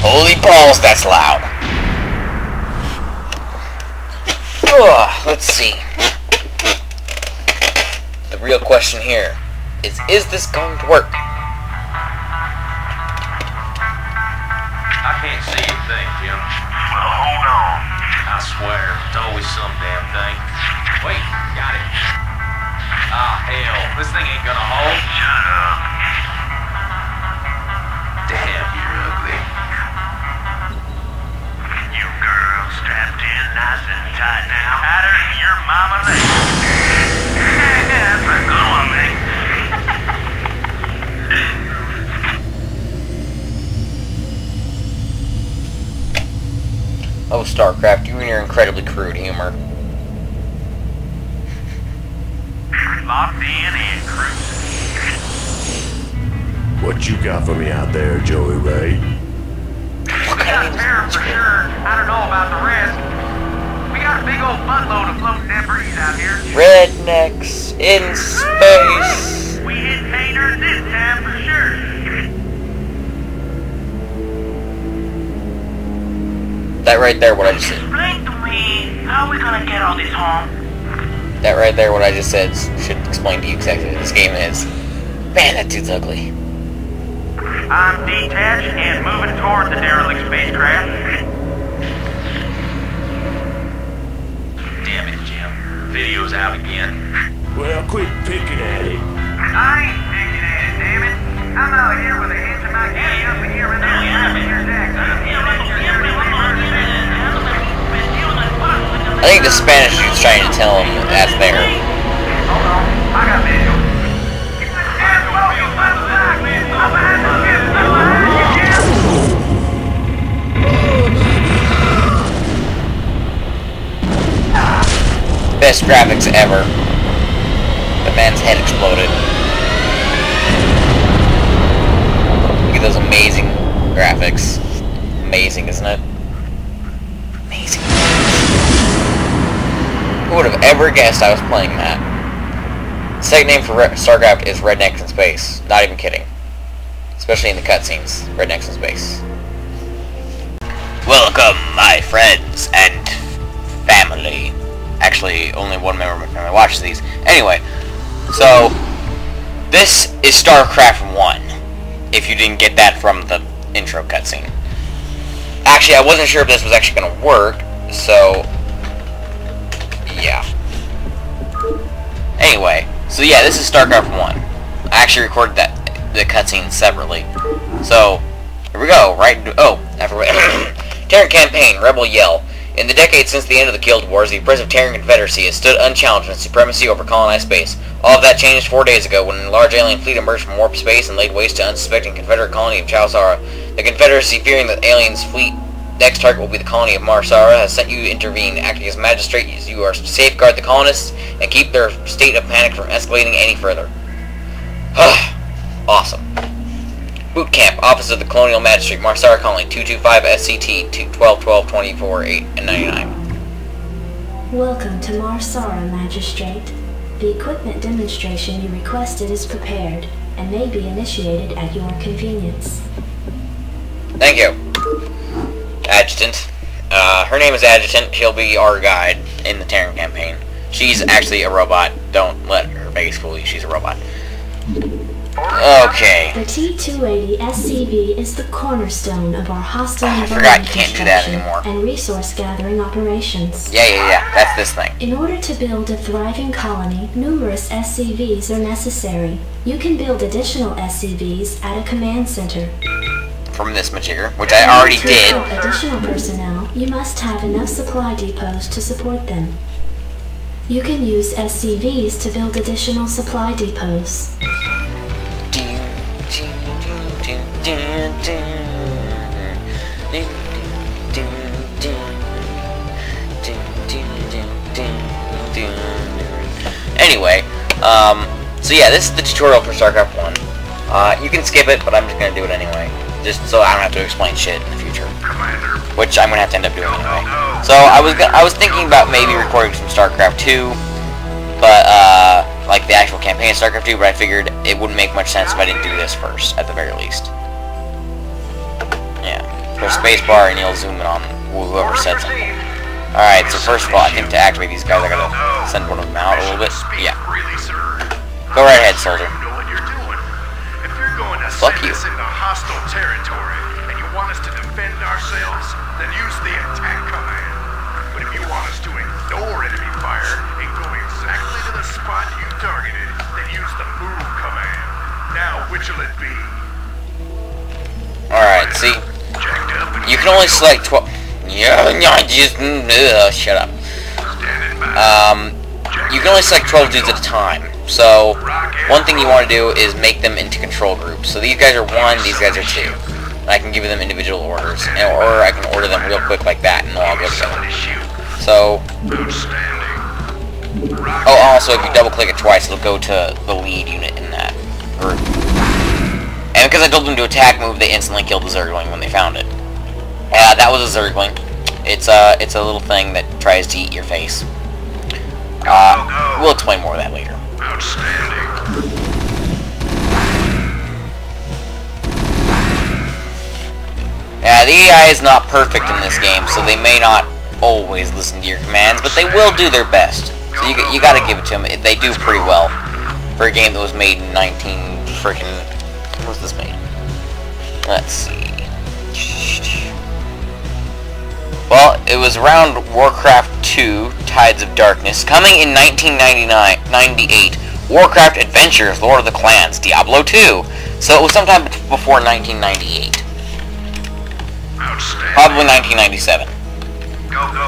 Holy balls, that's loud. Let's see. The real question here is this going to work? I can't see a thing, Jim. Well, hold on. I swear, it's always some damn thing. Wait, got it. Ah, hell, this thing ain't gonna hold. Shut up. Damn, you're ugly. You girl strapped in nice and tight now. Tighter than your mama leg. That's a good one, mate. Oh, Starcraft, you and your incredibly crude humor. Locked in and cruising. What you got for me out there, Joey Ray? We got a tariff for sure. I don't know about the rest. We got a big old buttload of floating debris out here. Rednecks in space. We hit haters this time for sure. That right there, what I just said. Explain to me, how are we gonna get all this home? That right there, what I just said, should explain to you exactly what this game is. Man, that dude's ugly. I'm detached and moving toward the derelict spacecraft. Damn it, Jim. Video's out again. Well, quit picking at it. I ain't picking at it, damn it. I'm out here with a hint of my getting up in here and there. I think the Spanish dude's trying to tell him that's there. Hold on, I got video. Best graphics ever. The man's head exploded. Look at those amazing graphics. Amazing, isn't it? Amazing. Who would have ever guessed I was playing that? The second name for Starcraft is Rednecks in Space. Not even kidding. Especially in the cutscenes. Rednecks in Space. Welcome, my friends and family. Actually, only one member of my family watches these. Anyway, so this is Starcraft 1. If you didn't get that from the intro cutscene. Actually, I wasn't sure if this was actually going to work, so yeah. Anyway, so yeah, this is Starcraft 1. I actually recorded the cutscene separately. So, here we go, right? Oh, Terran Campaign, Rebel Yell. In the decades since the end of the Guild Wars, the oppressive Terran Confederacy has stood unchallenged in its supremacy over colonized space. All of that changed 4 days ago when a large alien fleet emerged from warp space and laid waste to unsuspecting Confederate colony of Chowsara. The Confederacy, fearing that the aliens' fleet next target will be the colony of Marsara, has sent you to intervene, acting as magistrate as you are to safeguard the colonists and keep their state of panic from escalating any further. Awesome. Boot Camp, Office of the Colonial Magistrate, Marsara Colony, 225 SCT, 121224 8 and 99. Welcome to Marsara, Magistrate. The equipment demonstration you requested is prepared and may be initiated at your convenience. Thank you. Adjutant. Her name is Adjutant. She'll be our guide in the Terran campaign. She's actually a robot. Don't let her face fool you. She's a robot. Okay. The T-280 SCV is the cornerstone of our hostile I forgot you can't do that construction anymore. and resource gathering operations. Yeah. That's this thing. In order to build a thriving colony, numerous SCVs are necessary. You can build additional SCVs at a command center. From this material, which I already To did. recruit additional personnel, you must have enough supply depots to support them. You can use SCVs to build additional supply depots. Anyway, so yeah, this is the tutorial for Starcraft 1. You can skip it, but I'm just gonna do it anyway. Just so I don't have to explain shit in the future. Which I'm gonna have to end up doing anyway. So I was thinking about maybe recording some Starcraft 2, but like the actual campaign of Starcraft 2, but I figured it wouldn't make much sense if I didn't do this first, at the very least. Yeah. Press spacebar and you'll zoom in on whoever said something. Alright, so first of all, I think to activate these guys, I gotta send one of them out a little bit. Yeah. Go right ahead, soldier. Fuck you. Into hostile territory, and you want us to defend ourselves, then use the attack command. But if you want us to ignore enemy fire and go exactly to the spot you targeted, then use the move command. Now, which'll it be? Alright, see? You can only select 12... shut up. You can only select 12 dudes at a time. So, one thing you want to do is make them into control groups. So these guys are 1, these guys are 2. And I can give them individual orders. Or I can order them real quick like that, and they'll all go together. So... Oh, also, if you double-click it twice, it'll go to the lead unit in that group. And because I told them to attack move, they instantly killed the Zergling when they found it. That was a Zergling. It's a little thing that tries to eat your face. We'll explain more of that later. Outstanding. Yeah, the AI is not perfect in this game, so they may not always listen to your commands, but they will do their best. So you gotta give it to them. They do pretty well for a game that was made in 19 freaking... When was this made? Let's see. Well, it was around Warcraft 2, Tides of Darkness, coming in 1998. Warcraft Adventures, Lord of the Clans, Diablo 2. So it was sometime before 1998. Probably 1997.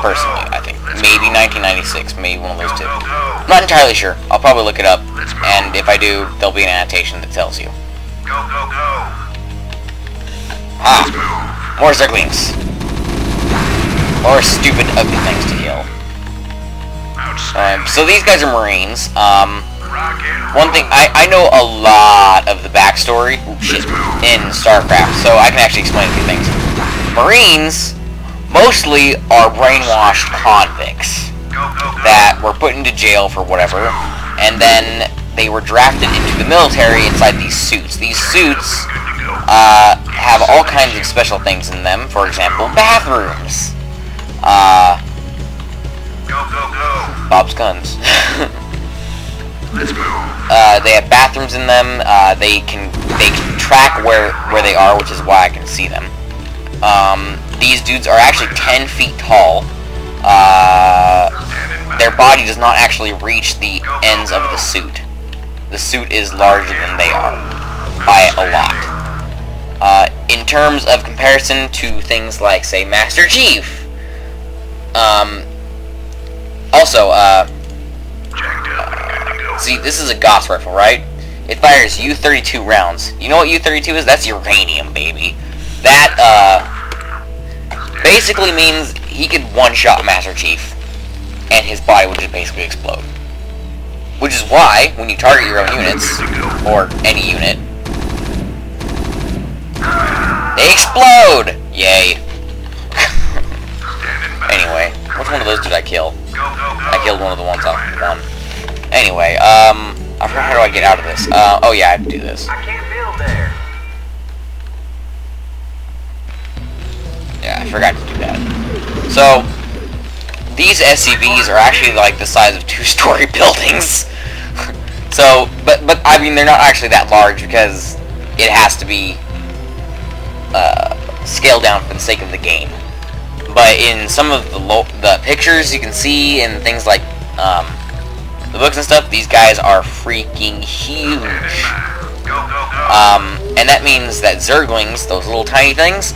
Personally, I think. Maybe 1996, maybe one of those two. I'm not entirely sure. I'll probably look it up, and if I do, there'll be an annotation that tells you. Ah, more Zerglings. Or stupid ugly things to kill. So these guys are Marines. One thing, I know a lot of the backstory in Starcraft, so I can actually explain a few things. Marines mostly are brainwashed convicts that were put into jail for whatever, and then they were drafted into the military inside these suits. These suits have all kinds of special things in them. For example, bathrooms. Bob's Guns. They have bathrooms in them. They can track where they are, which is why I can see them. These dudes are actually 10 feet tall. Their body does not actually reach the ends of the suit. The suit is larger than they are by a lot. In terms of comparison to things like, say, Master Chief. See, this is a Gauss rifle, right? It fires U-32 rounds. You know what U-32 is? That's uranium, baby. That, basically means he could one-shot Master Chief, and his body would just basically explode. Which is why, when you target your own units, or any unit, they explode! Yay. Anyway, which one of those did I kill? I killed one of the ones on one. Anyway, I forgot how do I get out of this. Oh yeah, I have to do this. I can't build there. Yeah, I forgot to do that. So, these SCVs are actually like the size of 2-story buildings. So, but I mean, they're not actually that large because it has to be scaled down for the sake of the game. But in some of the pictures you can see and things like the books and stuff, these guys are freaking huge. And that means that Zerglings, those little tiny things,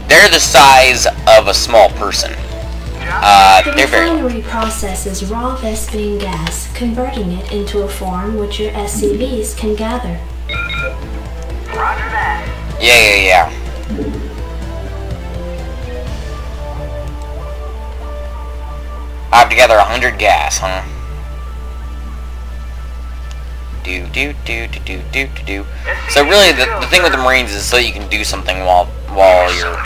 they're the size of a small person. The refinery processes raw Vespene gas, converting it into a form which your SCVs can gather. Roger that. Yeah. I have to gather 100 gas, huh? So really, the thing with the Marines is so you can do something while you're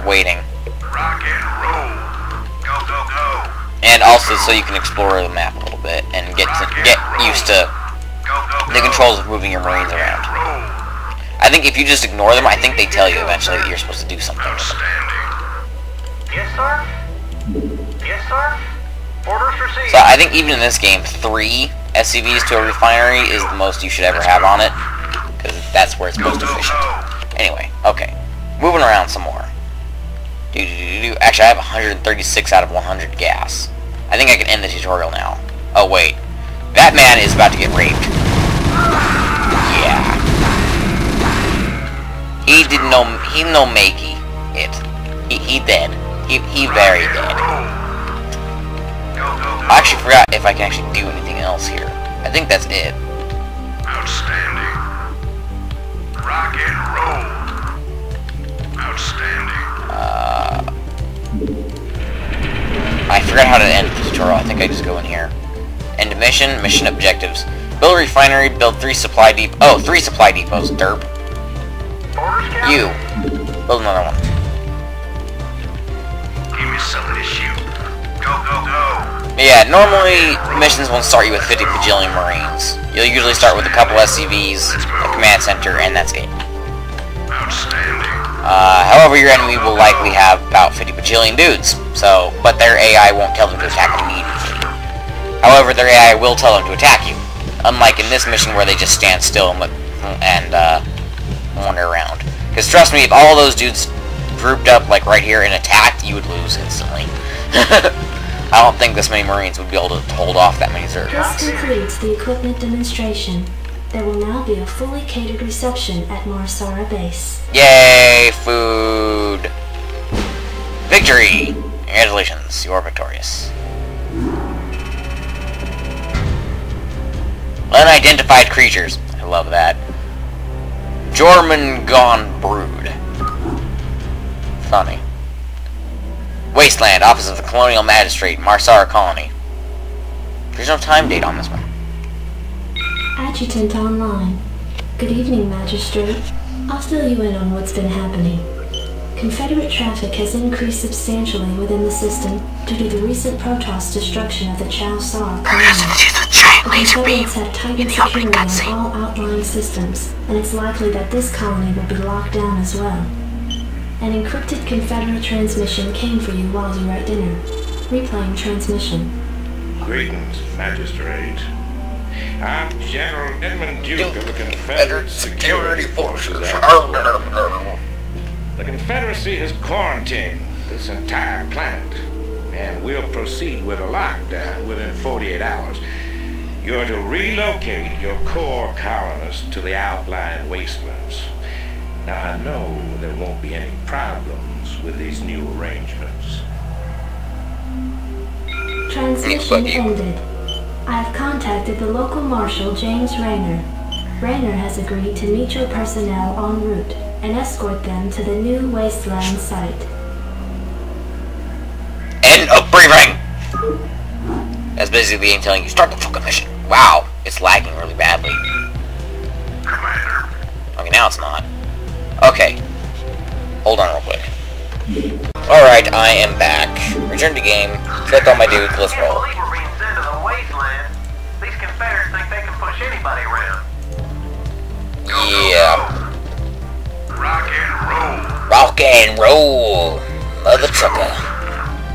waiting. And also so you can explore the map a little bit and get used to the controls of moving your Marines around. I think if you just ignore them, I think they tell you eventually that you're supposed to do something with them. Yes, sir? Yes, sir? Orders received. So I think even in this game, 3 SCVs to a refinery is the most you should ever have on it, because that's where it's most efficient. Anyway, okay. Moving around some more. Actually, I have 136 out of 100 gas. I think I can end the tutorial now. Oh, wait. That man is about to get raped. Yeah. He didn't know makey it. He dead. He very dead. I actually forgot if I can actually do anything else here. I think that's it. Outstanding. Rock and roll. Outstanding. I forgot how to end the tutorial. I think I just go in here. End mission, mission objectives. Build a refinery, build 3 supply depots. Oh, 3 supply depots, derp. You. Build another one. Give me something to shoot. Go, go, go. Yeah, normally missions won't start you with 50 bajillion Marines. You'll usually start with a couple SCVs, a command center, and that's it. Outstanding. However, your enemy will likely have about 50 bajillion dudes, so, but their AI won't tell them to attack immediately. However, their AI will tell them to attack you, unlike in this mission where they just stand still and wander around. Because trust me, if all those dudes grouped up like right here and attacked, you would lose instantly. I don't think this many Marines would be able to hold off that many Zergs. This concludes the equipment demonstration. There will now be a fully catered reception at Marsara Base. Yay, food! Victory! Congratulations, you are victorious. Unidentified creatures. I love that. Jormungand Brood. Funny. Wasteland, Office of the Colonial Magistrate, Marsara Colony. There's no time date on this one. Adjutant online. Good evening, Magistrate. I'll fill you in on what's been happening. Confederate traffic has increased substantially within the system due to the recent Protoss destruction of the Chow-Sar colony. The Confederates have tightened security on all outlying systems, and it's likely that this colony will be locked down as well. An encrypted Confederate transmission came for you while you were at dinner. Replaying transmission. Greetings, Magistrate. I'm General Edmund Duke of the Confederate Security Forces. The Confederacy has quarantined this entire planet, and we'll proceed with a lockdown within 48 hours. You're to relocate your core colonists to the outlying wastelands. Now, I know there won't be any problems with these new arrangements. Transmission ended. I have contacted the local marshal, James Rayner. Rayner has agreed to meet your personnel en route and escort them to the new wasteland site. End of briefing! That's basically the game telling you, start the fucking mission. Wow, it's lagging really badly. Commander. Okay, now it's not. Okay. Hold on real quick. Alright, I am back. Return to game. Select all my dudes, let's roll. I can't believe we're being sent to the wasteland. These Confederates think they can push anybody around. Yeah. Rock and roll. Rock and roll, mother trucker.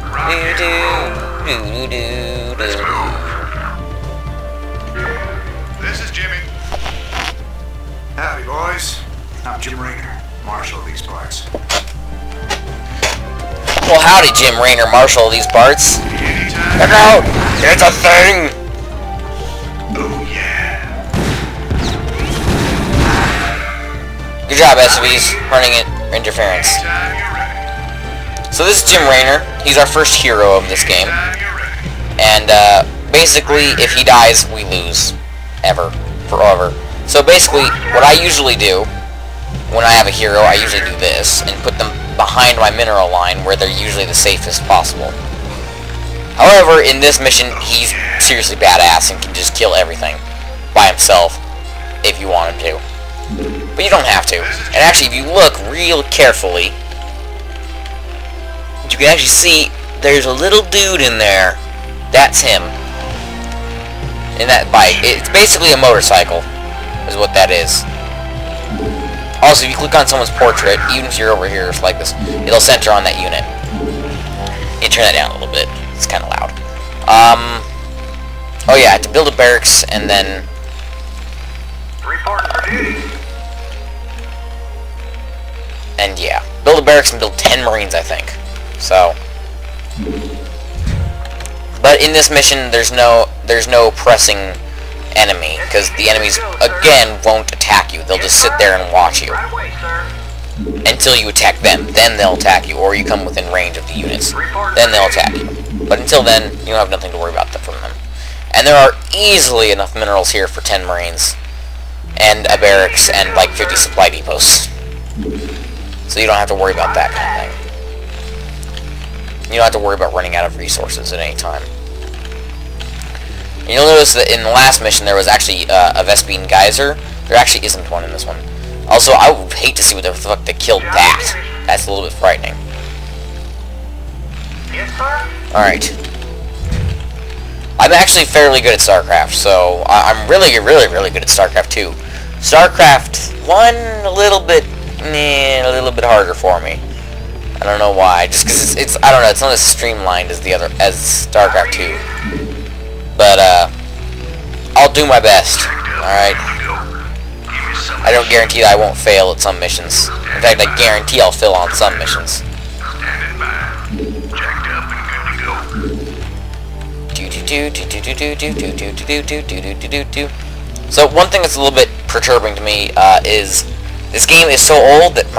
Rock and roll. This is Jimmy. Howdy, boys. I'm Jim Rayner, Marshal of these parts. Well, howdy, Jim Rayner, Marshal of these parts. Anytime. Look out! It's a thing! Oh, yeah. Good job, SCVs, running it interference. Anytime you're ready. So this is Jim Rayner. He's our first hero of this game. Anytime you're ready. And, basically, if he dies, we lose. Ever. Forever. So basically, what I usually do, when I have a hero, I usually do this, and put them behind my mineral line, where they're usually the safest possible. However, in this mission, he's seriously badass, and can just kill everything by himself, if you want him to. But you don't have to. And actually, if you look real carefully, you can actually see there's a little dude in there. That's him. In that bike. It's basically a motorcycle, is what that is. Also, if you click on someone's portrait, even if you're over here like this, it'll center on that unit. You turn that down a little bit. It's kind of loud. Oh yeah, to build a barracks and then... Report for duty. And yeah, build a barracks and build 10 Marines, I think. So... But in this mission, there's no pressing enemy, because the enemies, again, won't attack you. They'll just sit there and watch you. Right away, sir. Until you attack them. Then they'll attack you, or you come within range of the units. Then they'll attack you. But until then, you don't have nothing to worry about from them. And there are easily enough minerals here for 10 Marines, and a barracks, and like 50 supply depots. So you don't have to worry about that kind of thing. You don't have to worry about running out of resources at any time. You'll notice that in the last mission there was actually a Vespine geyser. There actually isn't one in this one. Also, I would hate to see what the fuck they killed that. That's a little bit frightening. Yes, sir. Alright. I'm actually fairly good at Starcraft, so I'm really good at Starcraft 2. Starcraft 1, a little bit harder for me. I don't know why. Just because it's I don't know. It's not as streamlined as Starcraft 2. But I'll do my best. All right. I don't guarantee that I won't fail at some missions. In fact, I guarantee I'll fail on some missions. Standing by. Jacked up and good to go. So one thing that's a little bit perturbing to me is this game is so old that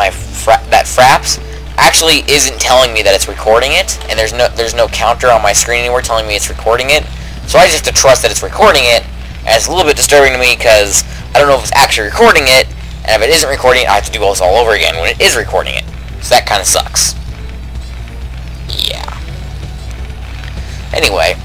that Fraps actually isn't telling me that it's recording it, and there's no counter on my screen anywhere telling me it's recording it. So I just have to trust that it's recording it, and it's a little bit disturbing to me because I don't know if it's actually recording it, and if it isn't recording it, I have to do all this all over again when it is recording it. So that kind of sucks. Yeah. Anyway.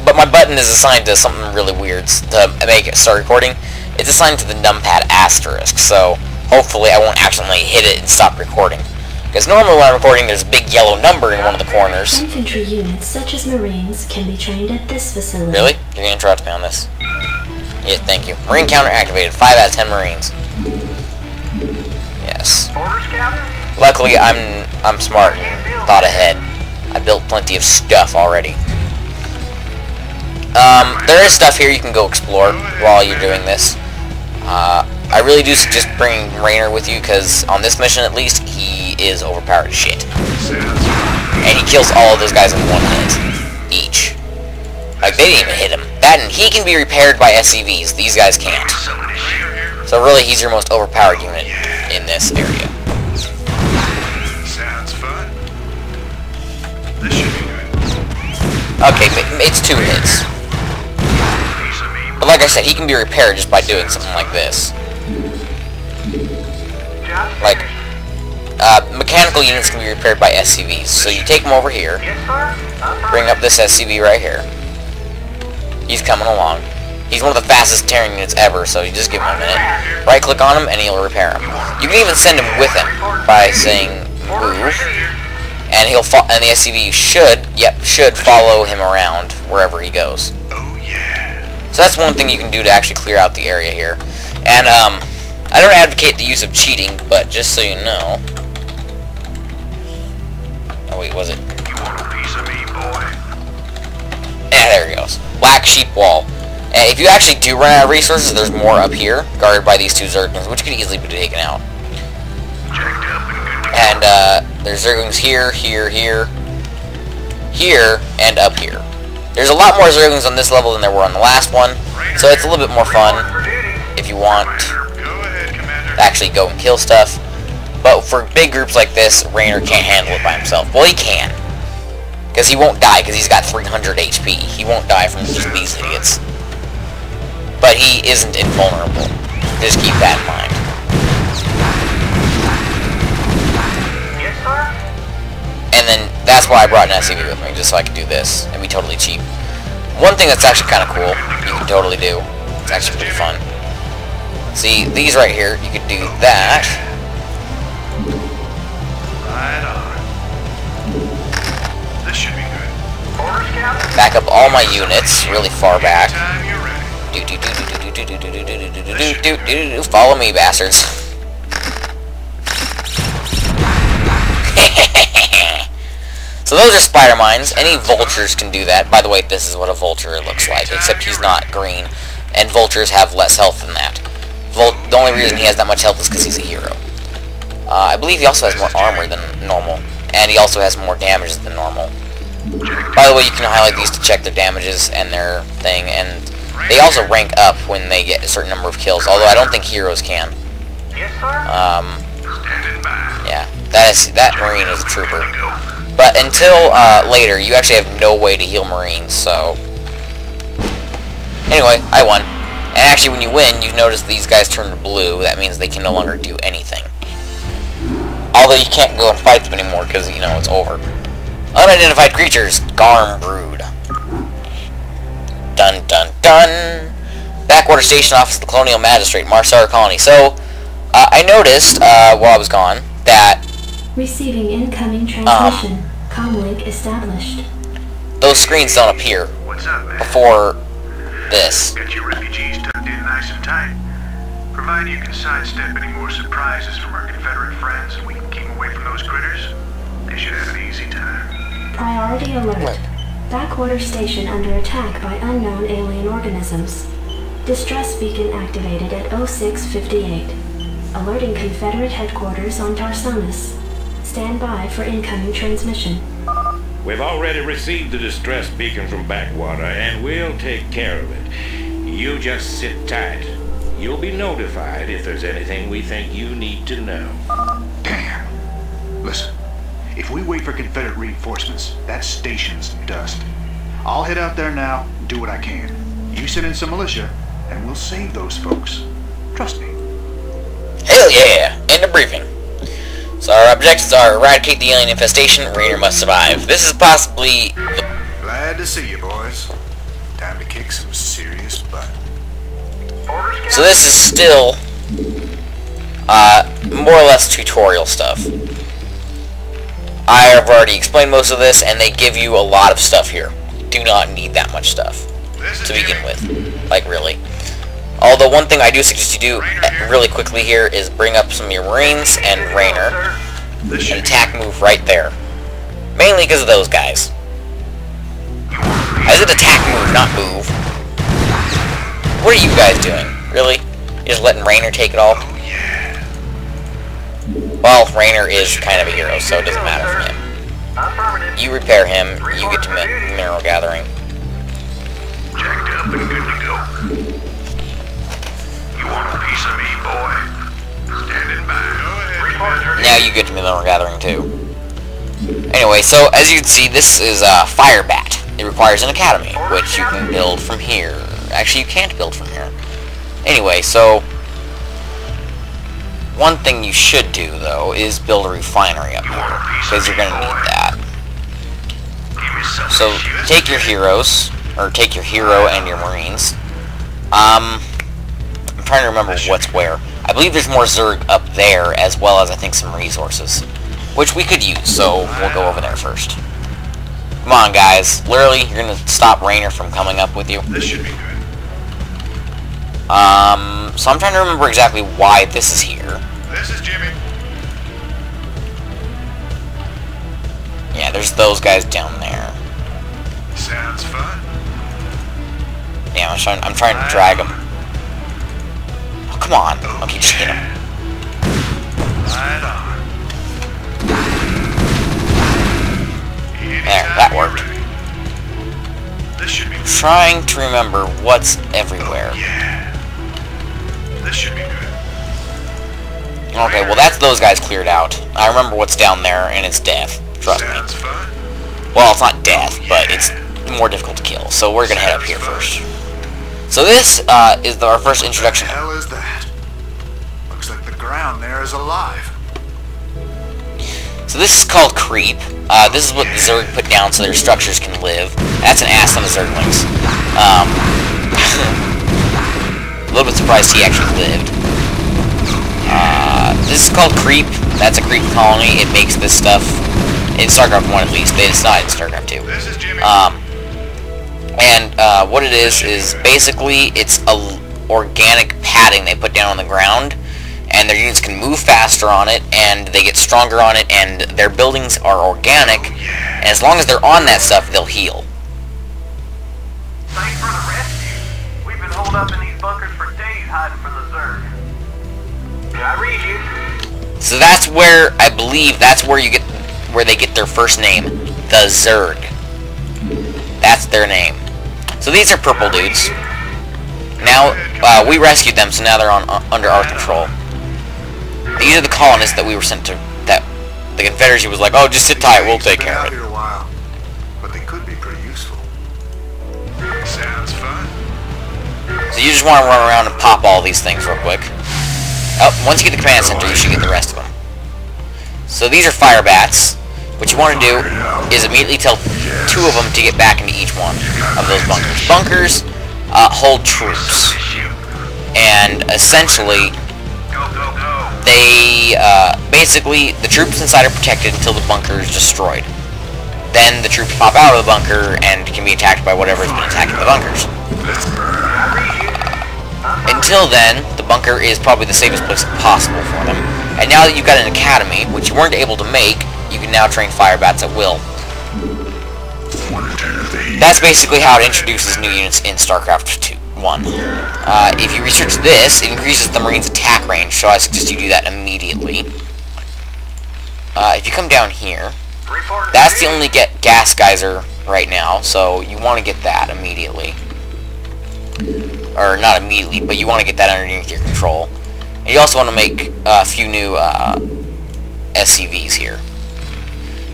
But my button is assigned to something really weird to make it start recording. It's assigned to the numpad asterisk, so hopefully I won't accidentally hit it and stop recording. Because normally when I'm recording, there's a big yellow number in one of the corners. Infantry units such as Marines can be trained at this facility. Really? You're going to interrupt me on this? Yeah, thank you. Marine counter activated. 5 out of 10 Marines. Yes. Orders, Captain? Luckily, I'm smart and thought ahead. I built plenty of stuff already. There is stuff here you can go explore while you're doing this. I really do suggest bringing Rainer with you, because on this mission at least, he is overpowered as shit. And he kills all of those guys in 1 hit. Each. Like, they didn't even hit him. That, and he can be repaired by SCVs. These guys can't. So really, he's your most overpowered unit in this area. Sounds fun. This should be good. Okay, it's 2 hits. But like I said, he can be repaired just by doing something like this. Like, mechanical units can be repaired by SCVs. So you take them over here, bring up this SCV right here. He's coming along. He's one of the fastest tearing units ever, so you just give him a minute. Right click on him and he'll repair him. You can even send him with him by saying move, and and the SCV should follow him around wherever he goes. Oh yeah. So that's one thing you can do to actually clear out the area here. And I don't advocate the use of cheating, but just so you know. Oh wait, was it? You want a piece of me, boy? Yeah, there he goes. Black sheep wall. And if you actually do run out of resources, there's more up here, guarded by these 2 Zerglings, which could easily be taken out. Jacked up and good to go. And there's Zerglings here, here, and up here. There's a lot more Zerglings on this level than there were on the last one, so it's a little bit more fun if you want to actually go and kill stuff. But for big groups like this, Rainer can't handle it by himself. Well, he can. Because he won't die, because he's got 300 HP. He won't die from just these idiots. But he isn't invulnerable. Just keep that in mind. Yes, sir? And then, that's why I brought an SCV with me, just so I could do this. It'd be totally cheap. One thing that's actually kind of cool, you can totally do. It's actually pretty fun. See, these right here, you could do that. Right on. This should be good. Orders, Captain? Back up all my units really far back. Time you're ready. Follow me, bastards. So those are spider mines. Any vultures can do that. By the way, this is what a vulture looks like, except he's not green, and vultures have less health than that. The only reason he has that much health is because he's a hero. I believe he also has more armor than normal, and he also has more damage than normal. By the way, you can highlight these to check their damages and their thing, and they also rank up when they get a certain number of kills, although I don't think heroes can. Yeah, that Marine is a trooper. But until later, you actually have no way to heal Marines, so... Anyway, I won. And actually, when you win, you notice these guys turn to blue. That means they can no longer do anything. Although you can't go and fight them anymore, because, you know, it's over. Unidentified creatures. Garm Brood. Dun dun dun! Backwater Station Office of the Colonial Magistrate, Marsar Colony. So, I noticed, while I was gone, that... Receiving incoming transmission. Comlink established. Those screens don't appear What's up, man? before this. Got your refugees tucked in nice and tight. Provided you can sidestep any more surprises from our Confederate friends and we can keep away from those critters, they should have an easy time. Priority alert. Backwater station under attack by unknown alien organisms. Distress beacon activated at 0658. Alerting Confederate headquarters on Tarsonis. Stand by for incoming transmission. We've already received the distress beacon from Backwater, and we'll take care of it. You just sit tight. You'll be notified if there's anything we think you need to know. Damn. Listen, if we wait for Confederate reinforcements, that station's dust. I'll head out there now and do what I can. You send in some militia, and we'll save those folks. Trust me. Hell yeah! End of briefing. So our objectives are eradicate the alien infestation, Rainer must survive. This is possibly the... Glad to see you, boys. Time to kick some serious butt. So this is still more or less tutorial stuff. I have already explained most of this, and they give you a lot of stuff here. Do not need that much stuff to begin with. Like, really. Although one thing I do suggest you do really quickly here is bring up some of your Marines and Rainer. An attack move right there. Mainly because of those guys. I said attack move, not move. What are you guys doing? Really? You're just letting Rainer take it all? Well, Rainer is kind of a hero, so it doesn't matter for him. You repair him, you get to mineral gathering. Jacked up and good to go. You want a piece of me, boy? Standing by. Now you get to mineral gathering too. Anyway, so as you can see, this is Fire Bat. It requires an academy, which you can build from here. Actually, you can't build from here. Anyway, so one thing you should do, though, is build a refinery up here, because you're going to need that. So take your heroes, or take your hero and your Marines. I'm trying to remember what's where. I believe there's more Zerg up there, as well as I think some resources, which we could use, so we'll go over there first. Come on, guys. Literally, you're going to stop Rainer from coming up with you. This should be good. So I'm trying to remember exactly why this is here. This is Jimmy. Yeah, there's those guys down there. Sounds fun. Damn, I'm trying to drag them. Oh, come on. Okay, just hit him. Right on. There, that worked. This should be good. Trying to remember what's everywhere. Yeah. This should be good. Okay, well that's those guys cleared out. I remember what's down there, and it's death. Trust me. Sounds fun. Well, it's not death, but it's more difficult to kill. So we're gonna head up here first. So this is our first introduction. What the hell is that? Looks like the ground there is alive. So this is called creep. This is what the Zerg put down so their structures can live. That's an ass on the Zerglings. A little bit surprised he actually lived. This is called creep. That's a creep colony. It makes this stuff in StarCraft 1 at least. It's not in StarCraft 2. This is Jimmy. And what it is basically it's a organic padding they put down on the ground, and their units can move faster on it, and they get stronger on it, and their buildings are organic, and as long as they're on that stuff, they'll heal. Thanks for the rescue. We've been holed up in these bunkers for days hiding from the Zerg. I read you. So that's where, I believe, that's where they get their first name, the Zerg. That's their name. So these are purple dudes. Now, we rescued them, so now they're under our control. These are the colonists that we were sent to, that the Confederacy was like, oh, just sit tight, we'll take care of it. Been out here a while, but they could be pretty useful. Sounds fun. So you just want to run around and pop all these things real quick. Oh, once you get the command center, you should get the rest of them. So these are fire bats. What you want to do is immediately tell 2 of them to get back into each one of those bunkers. Bunkers hold troops, and essentially they basically the troops inside are protected until the bunker is destroyed. Then the troops pop out of the bunker and can be attacked by whatever's been attacking the bunkers. Until then, the bunker is probably the safest place possible for them. And now that you've got an academy, which you weren't able to make, you can now train fire bats at will. That's basically how it introduces new units in Starcraft 1. If you research this, it increases the Marines' attack range, so I suggest you do that immediately. If you come down here, that's the only gas geyser right now, so you want to get that immediately. Or not immediately, but you want to get that underneath your control. And you also want to make a few new SCVs here.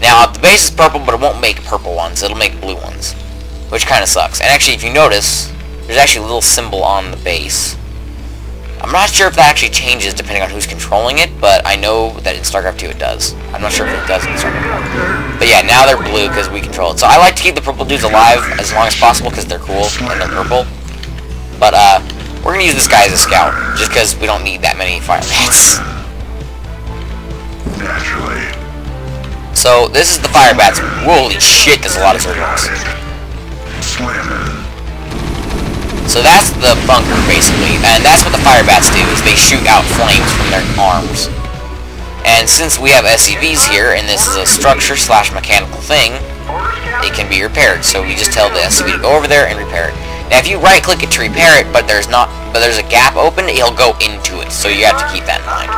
Now, the base is purple, but it won't make purple ones. It'll make blue ones, which kind of sucks. And actually, if you notice, there's actually a little symbol on the base. I'm not sure if that actually changes depending on who's controlling it, but I know that in StarCraft 2 it does. I'm not sure if it does in StarCraft 1. But yeah, now they're blue because we control it. So I like to keep the purple dudes alive as long as possible because they're cool and they're purple. But we're going to use this guy as a scout, just because we don't need that many fire bats. Naturally. So this is the fire bats. Holy shit, there's a lot of surgeons. So that's the bunker, basically, and that's what the fire bats do, is they shoot out flames from their arms. And since we have SCVs here, and this is a structure/mechanical thing, it can be repaired. So we just tell the SCV to go over there and repair it. Now, if you right-click it to repair it, but there's a gap open, it'll go into it. So you have to keep that in mind.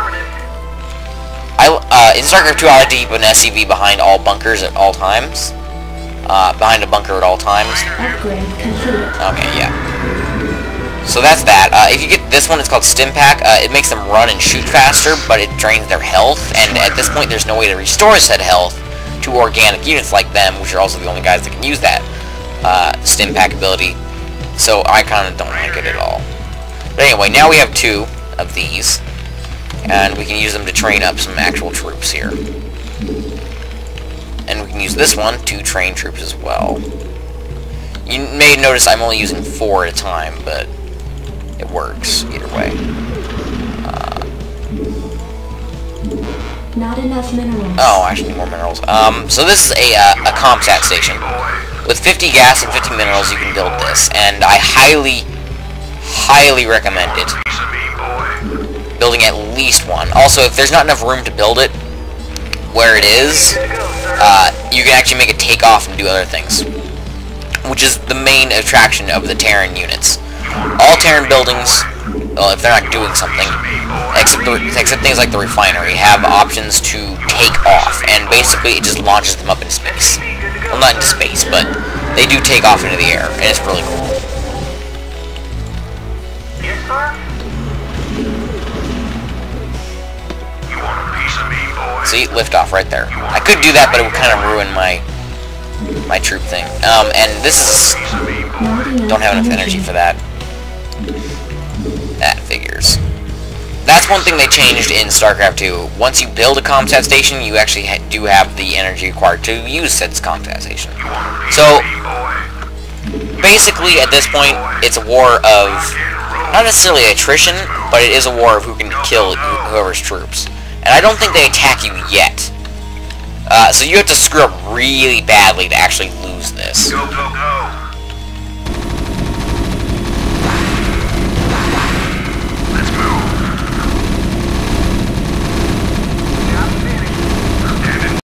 In StarCraft 2, I like to keep an SCV behind all bunkers at all times. Behind a bunker at all times. Upgrade complete. Okay, yeah. So that's that. If you get this one, it's called Stim Pack. It makes them run and shoot faster, but it drains their health. And at this point, there's no way to restore said health to organic units like them, which are also the only guys that can use that Stim Pack ability. So I kind of don't like it at all. But anyway, now we have 2 of these. And we can use them to train up some actual troops here. And we can use this one to train troops as well. You may notice I'm only using 4 at a time, but it works either way. Not enough minerals. Oh, I actually need more minerals. So this is a ComSat station. With 50 gas and 50 minerals, you can build this. And I highly, highly recommend it. Building at least one. Also, if there's not enough room to build it where it is, you can actually make it take off and do other things, which is the main attraction of the Terran units. All Terran buildings, well, if they're not doing something, except things like the refinery, have options to take off, and basically it just launches them up into space. Well, not into space, but they do take off into the air, and it's really cool. Yes, sir? See, liftoff right there. I could do that, but it would kind of ruin my troop thing. And this is... don't have enough energy for that. That figures. That's one thing they changed in StarCraft 2. Once you build a ComSat station, you actually do have the energy required to use said ComSat station. So, basically, at this point, it's a war of... not necessarily attrition, but it is a war of who can kill whoever's troops. And I don't think they attack you yet. So you have to screw up really badly to actually lose this. Go, go, go.